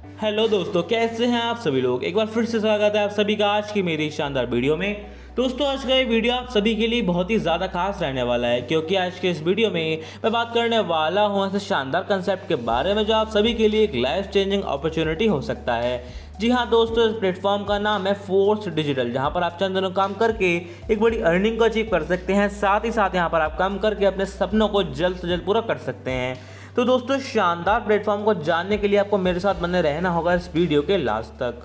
Hello दोस्तों, कैसे हैं आप सभी लोग। एक बार फिर से स्वागत है आप सभी का आज की मेरी शानदार वीडियो में। दोस्तों, आज का ये वीडियो आप सभी के लिए बहुत ही ज़्यादा खास रहने वाला है, क्योंकि आज के इस वीडियो में मैं बात करने वाला हूँ ऐसे शानदार कंसेप्ट के बारे में जो आप सभी के लिए एक लाइफ चेंजिंग अपॉर्चुनिटी हो सकता है। जी हाँ दोस्तों, इस प्लेटफॉर्म का नाम है फोर्स डिजिटल, जहाँ पर आप चंद दिनों काम करके एक बड़ी अर्निंग को अचीव कर सकते हैं। साथ ही साथ यहाँ पर आप काम करके अपने सपनों को जल्द से जल्द पूरा कर सकते हैं। तो दोस्तों, शानदार प्लेटफॉर्म को जानने के लिए आपको मेरे साथ बने रहना होगा इस वीडियो के लास्ट तक।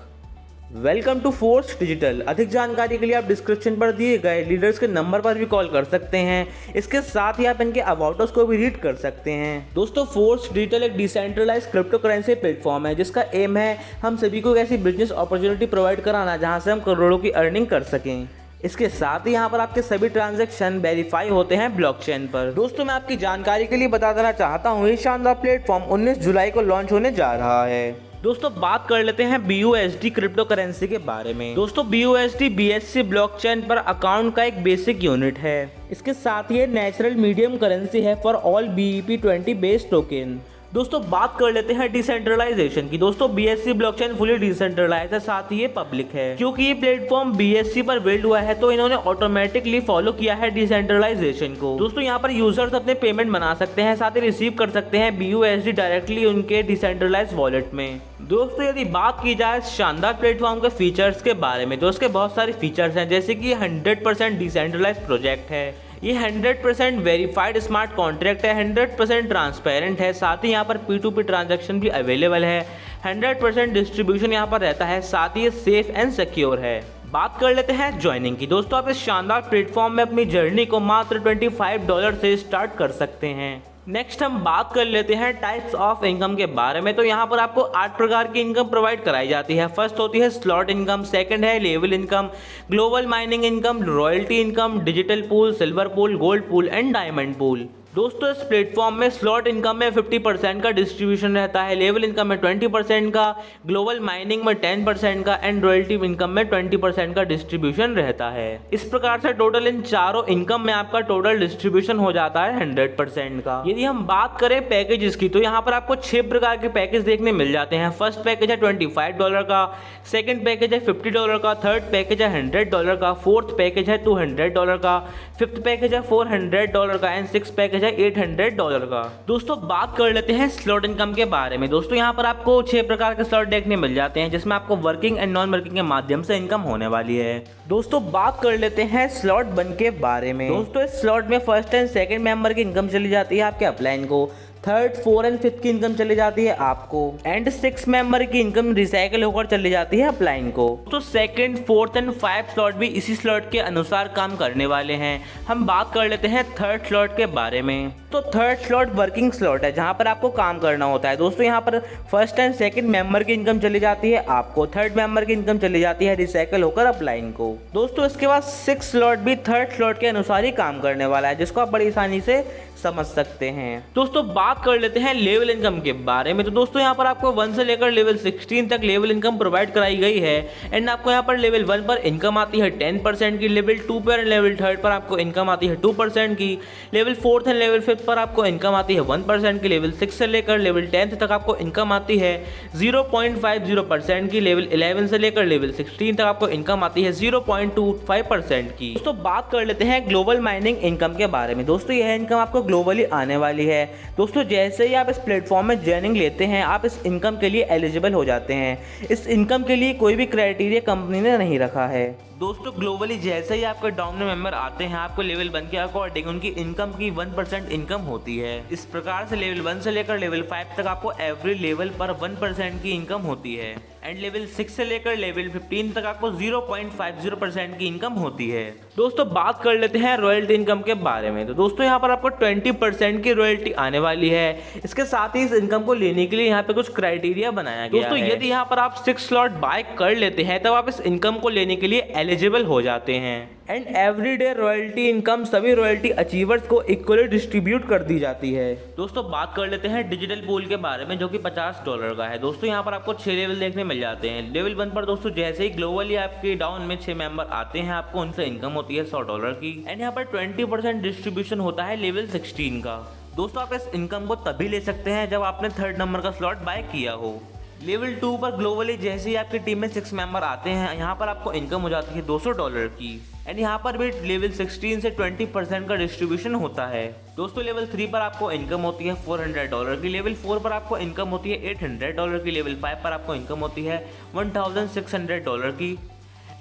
Welcome to Force Digital. अधिक जानकारी के लिए आप डिस्क्रिप्शन पर दिए गए लीडर्स के नंबर पर भी कॉल कर सकते हैं। इसके साथ ही आप इनके अबाउटस को भी रीड कर सकते हैं। दोस्तों, फोर्स डिजिटल एक डिसेंट्रलाइज्ड क्रिप्टो करेंसी प्लेटफॉर्म है, जिसका एम है हम सभी को एक ऐसी बिजनेस अपॉर्चुनिटी प्रोवाइड कराना जहां से हम करोड़ों की अर्निंग कर सकें। इसके साथ ही यहाँ पर आपके सभी ट्रांजैक्शन वेरीफाई होते हैं ब्लॉकचेन पर। दोस्तों, मैं आपकी जानकारी के लिए बता देना चाहता हूँ, ये शानदार प्लेटफॉर्म 19 जुलाई को लॉन्च होने जा रहा है। दोस्तों, बात कर लेते हैं BUSD क्रिप्टो करेंसी के बारे में। दोस्तों, BUSD BSC ब्लॉकचेन पर अकाउंट का एक बेसिक यूनिट है। इसके साथ ही नेचुरल मीडियम करेंसी है for all BEP20 based token. दोस्तों, बात कर लेते हैं डिसेंट्रलाइजेशन की। दोस्तों, BSC ब्लॉकचेन फुली डिसेंट्रलाइज है, साथ ही ये पब्लिक है। क्योंकि ये प्लेटफॉर्म BSC पर बिल्ड हुआ है, तो इन्होंने ऑटोमेटिकली फॉलो किया है डिसेंट्रलाइजेशन को। दोस्तों, यहाँ पर यूजर्स अपने पेमेंट बना सकते हैं, साथ ही रिसीव कर सकते हैं BUSD डायरेक्टली उनके डिसेंट्रलाइज वॉलेट में। दोस्तों, यदि बात की जाए शानदार प्लेटफॉर्म के फीचर्स के बारे में, तो उसके बहुत सारे फीचर्स हैं, जैसे कि 100% डिसेंट्रलाइज प्रोजेक्ट है, ये 100% वेरीफाइड स्मार्ट कॉन्ट्रैक्ट है, 100% ट्रांसपेरेंट है, साथ ही यहाँ पर P2P ट्रांजैक्शन भी अवेलेबल है, 100% डिस्ट्रीब्यूशन यहाँ पर रहता है, साथ ही ये सेफ एंड सिक्योर है। बात कर लेते हैं ज्वाइनिंग की। दोस्तों, आप इस शानदार प्लेटफॉर्म में अपनी जर्नी को मात्र $25 से स्टार्ट कर सकते हैं। नेक्स्ट हम बात कर लेते हैं टाइप्स ऑफ इनकम के बारे में। तो यहाँ पर आपको 8 प्रकार की इनकम प्रोवाइड कराई जाती है। फर्स्ट होती है स्लॉट इनकम, सेकंड है level income, global mining income, royalty income, digital pool, silver pool, gold pool and diamond pool. दोस्तों, इस प्लेटफॉर्म में स्लॉट इनकम में 50% का डिस्ट्रीब्यूशन रहता है, लेवल इनकम में 20% का, ग्लोबल माइनिंग में 10% का एंड रॉयल्टी इनकम में 20% का डिस्ट्रीब्यूशन रहता है। इस प्रकार से टोटल इन चारों इनकम में आपका टोटल डिस्ट्रीब्यूशन हो जाता है 100% का। यदि हम बात करें पैकेजेस की, तो यहाँ पर आपको 6 प्रकार के पैकेज देखने मिल जाते हैं। फर्स्ट पैकेज है $25 का, सेकेंड पैकेज है $50 का, थर्ड पैकेज है $100 का, फोर्थ पैकेज है $200 का, फिफ्थ पैकेज है $400 का एंड सिक्स पैकेज $800 का। दोस्तों, बात कर लेते हैं स्लॉट इनकम के बारे में। दोस्तों, यहाँ पर आपको 6 प्रकार के स्लॉट देखने मिल जाते हैं, जिसमें आपको वर्किंग एंड नॉन वर्किंग के माध्यम से इनकम होने वाली है। दोस्तों, बात कर लेते हैं स्लॉट वन के बारे में। दोस्तों, इस स्लॉट में फर्स्ट एंड सेकंड मेंबर की इनकम चली जाती है आपके अपलाइन को, थर्ड, फोर्थ एंड फिफ्थ की इनकम चली जाती है आपको, एंड सिक्स मेंबर की इनकम रिसाइकल होकर चली जाती है अपलाइन को। तो second, fourth and five slot भी इसी स्लॉट के अनुसार काम करने वाले हैं। हम बात कर लेते हैं थर्ड स्लॉट के बारे में। तो थर्ड स्लॉट वर्किंग स्लॉट है, जहां पर आपको काम करना होता है। दोस्तों, यहाँ पर फर्स्ट एंड सेकंड मेंबर की इनकम चली जाती है आपको, थर्ड मेंबर की इनकम चली जाती है रिसाइकल होकर अपलाइन को। दोस्तों, इसके बाद सिक्स स्लॉट भी थर्ड स्लॉट के अनुसार ही काम करने वाला है, जिसको आप बड़ी आसानी से समझ सकते हैं। दोस्तों, बात कर लेते हैं लेवल इनकम के बारे में। तो दोस्तों, यहाँ पर आपको 1 से लेकर लेवल 16 तक लेवल इनकम प्रोवाइड कराई गई है। एंड आपको यहाँ पर लेवल 1 पर इनकम आती है 10% की, लेवल 2 पर एंड लेवल 3 पर आपको इनकम आती है 2% की, लेवल 4 एंड लेवल 5 पर आपको इनकम आती है 1% की, लेवल 6 से लेकर लेवल 10 तक आपको इनकम आती है 0.50% की, लेवल 11 से लेकर लेवल 16 तक आपको इनकम आती है 0.25% की। दोस्तों, बात कर लेते हैं ग्लोबल माइनिंग इनकम के बारे में। दोस्तों, यह इनकम आपको ग्लोबली आने वाली है। दोस्तों, जैसे ही आप इस प्लेटफॉर्म में ज्वाइनिंग लेते हैं, आप इस इनकम के लिए एलिजिबल हो जाते हैं। इस इनकम के लिए कोई भी क्राइटेरिया कंपनी ने नहीं रखा है। दोस्तों, ग्लोबली जैसे ही आपके डाउन में मेंबर आते हैं, आपको लेवल 1 के अकॉर्डिंग उनकी इनकम की 1% इनकम होती है। इस प्रकार से लेवल 1 से लेकर लेवल 5 तक आपको एवरी लेवल पर 1% की इनकम होती है, एंड लेवल 6 से लेकर लेवल 15 तक आपको 0.50% की इनकम होती है। दोस्तों, बात कर लेते हैं रॉयल्टी इनकम के बारे में। तो दोस्तों, यहाँ पर आपको 20% की रॉयल्टी आने वाली है। इसके साथ ही इस इनकम को लेने के लिए यहाँ पे कुछ क्राइटेरिया बनाया गया है। दोस्तों, यदि यहाँ पर आप 6 स्लॉट बाय कर लेते हैं, तब आप इस इनकम को लेने के लिए एलिजिबल हो जाते हैं। एंड एवरीडे रॉयल्टी इनकम सभी रॉयल्टी अचीवर्स को इक्वली डिस्ट्रीब्यूट कर दी जाती है। दोस्तों, बात कर लेते हैं डिजिटल पूल के बारे में, जो कि $50 का है। दोस्तों, यहाँ पर आपको 6 लेवल देखने मिल जाते हैं। लेवल 1 पर दोस्तों जैसे ही ग्लोबली आपके डाउन में 6 मेंबर आते हैं, आपको उनसे इनकम होती है $100 की, एंड यहाँ पर 20% डिस्ट्रीब्यूशन होता है लेवल 16 का। दोस्तों, आप इस इनकम को तभी ले सकते हैं जब आपने थर्ड नंबर का स्लॉट बाय किया हो। लेवल 2 पर ग्लोबली जैसे ही आपकी टीम में 6 मेंबर आते हैं, यहाँ पर आपको इनकम हो जाती है $200 की। एंड यहाँ पर भी लेवल 16 से 20% का डिस्ट्रीब्यूशन होता है। दोस्तों लेवल 3 पर आपको इनकम होती है $400 की, लेवल 4 पर आपको इनकम होती है $800 की, लेवल 5 पर आपको इनकम होती है $1600 की,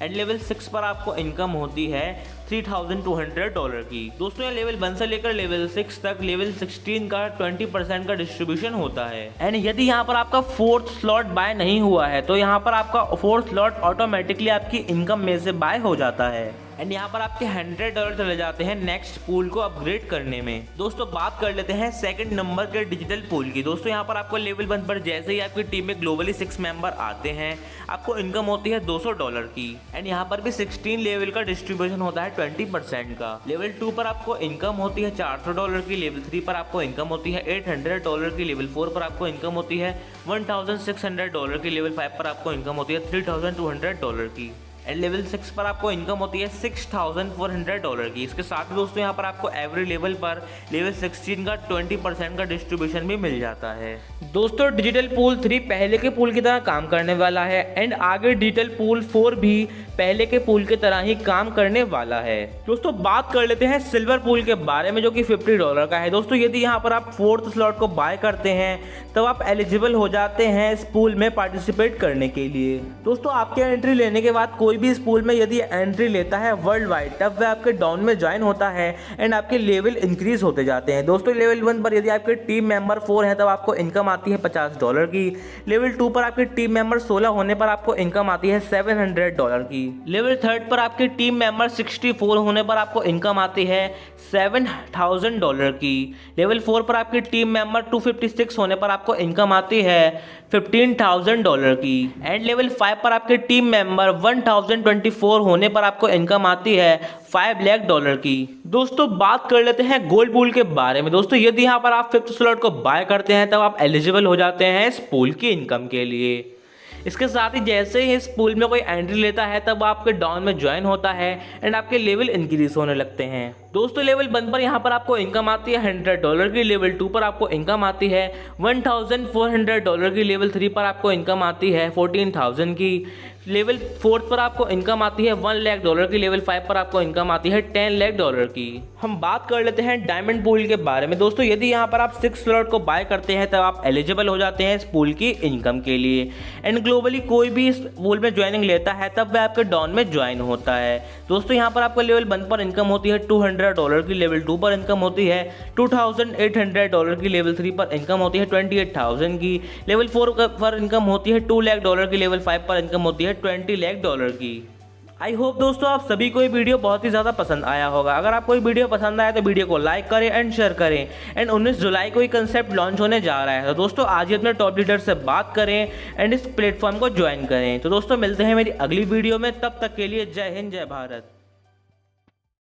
एंड लेवल 6 पर आपको इनकम होती है $3200 की। दोस्तों यहाँ लेवल 1 से लेकर लेवल 6 तक लेवल 16 का 20% का डिस्ट्रीब्यूशन होता है। एंड यदि यहाँ पर आपका 4th स्लॉट बाय नहीं हुआ है तो यहाँ पर आपका 4th स्लॉट ऑटोमेटिकली आपकी इनकम में से बाय हो जाता है। एंड यहाँ पर आपके $100 चले जाते हैं नेक्स्ट पूल को अपग्रेड करने में। दोस्तों बात कर लेते हैं सेकंड नंबर के डिजिटल पूल की। दोस्तों यहाँ पर आपको लेवल 1 पर जैसे ही आपकी टीम में ग्लोबली 6 मेंबर आते हैं, आपको इनकम होती है $200 की। एंड यहाँ पर भी 16 लेवल का डिस्ट्रीब्यूशन होता है 20% का। लेवल 2 पर आपको इनकम होती है $400 की, लेवल 3 पर आपको इनकम होती है $800 की, लेवल 4 पर आपको इनकम होती है $1600 की, लेवल 5 पर आपको इनकम होती है $3200 की, एंड लेवल 6 पर आपको इनकम होती है $6400 की। इसके साथ ही दोस्तों यहाँ पर आपको एवरी लेवल पर लेवल 16 का 20% का डिस्ट्रीब्यूशन भी मिल जाता है। दोस्तों डिजिटल पूल 3 पहले के पूल की तरह काम करने वाला है एंड आगे डिजिटल पूल 4 भी पहले के पूल की तरह ही काम करने वाला है। दोस्तों बात कर लेते हैं सिल्वर पूल के बारे में, जो कि $50 का है। दोस्तों यदि यहाँ पर आप 4th स्लॉट को बाय करते हैं तब आप एलिजिबल हो जाते हैं इस पूल में पार्टिसिपेट करने के लिए। दोस्तों आपके एंट्री लेने के बाद कोई भी इस पूल में यदि एंट्री लेता है वर्ल्ड वाइड, तब वह आपके डाउन में ज्वाइन होता है एंड आपके लेवल इंक्रीज होते जाते हैं। दोस्तों लेवल 1 पर यदि आपके टीम मेंबर 4 है तब आपको इनकम आती है $50 की। लेवल 2 पर आपके टीम मेंबर 16 होने पर आपको इनकम आती है $700 की। लेवल 3 पर आपके टीम मेंबर 64 होने पर आपको इनकम आती है $7000 की। लेवल 4 पर आपकी टीम मेंबर 256 होने पर आपको इनकम आती है $15000 की। एंड लेवल 5 पर आपके टीम मेंबर 1024 होने पर आपको इनकम आती है $5 लाख की। दोस्तों बात कर लेते हैं गोल्ड पूल के बारे में। दोस्तों यदि यहाँ पर आप 5th स्लॉट को बाय करते हैं तब आप एलिजिबल हो जाते हैं इस पूल की इनकम के लिए। इसके साथ ही जैसे ही इस पूल में कोई एंट्री लेता है तब आपके डाउन में ज्वाइन होता है एंड आपके लेवल इंक्रीज होने लगते हैं। दोस्तों लेवल 1 पर यहाँ पर आपको इनकम आती है $100 की, लेवल 2 पर आपको इनकम आती है $1400 की, लेवल 3 पर आपको इनकम आती है 14000 की, लेवल 4 पर आपको इनकम आती है $1 लाख की, लेवल 5 पर आपको इनकम आती है $10 लाख की। हम बात कर लेते हैं डायमंड पूल के बारे में। दोस्तों यदि यहाँ पर आप 6 स्लॉट को बाय करते हैं तब आप एलिजिबल हो जाते हैं इस पूल की इनकम के लिए। एंड ग्लोबली कोई भी इस पूल में ज्वाइनिंग लेता है तब वह आपके डाउन में ज्वाइन होता है। दोस्तों यहाँ पर आपको लेवल 1 पर इनकम होती है $200 की, लेवल 2 पर इनकम होती है $2800 की, लेवल 3 पर इनकम होती है 28000 की, लेवल 4 पर इनकम होती है $2 लाख की, लेवल 5 पर इनकम होती है $20 लाख की। आई होप दोस्तों आप सभी को ये वीडियो बहुत ही ज़्यादा पसंद आया होगा। अगर आपको ये वीडियो पसंद आया तो वीडियो को लाइक करें एंड शेयर करें। एंड 19 जुलाई को ये कंसेप्ट लॉन्च होने जा रहा है, तो दोस्तों आज ही अपने टॉप लीडर से बात करें एंड इस प्लेटफॉर्म को ज्वाइन करें। तो दोस्तों मिलते हैं मेरी अगली वीडियो में, तब तक के लिए जय हिंद जय भारत।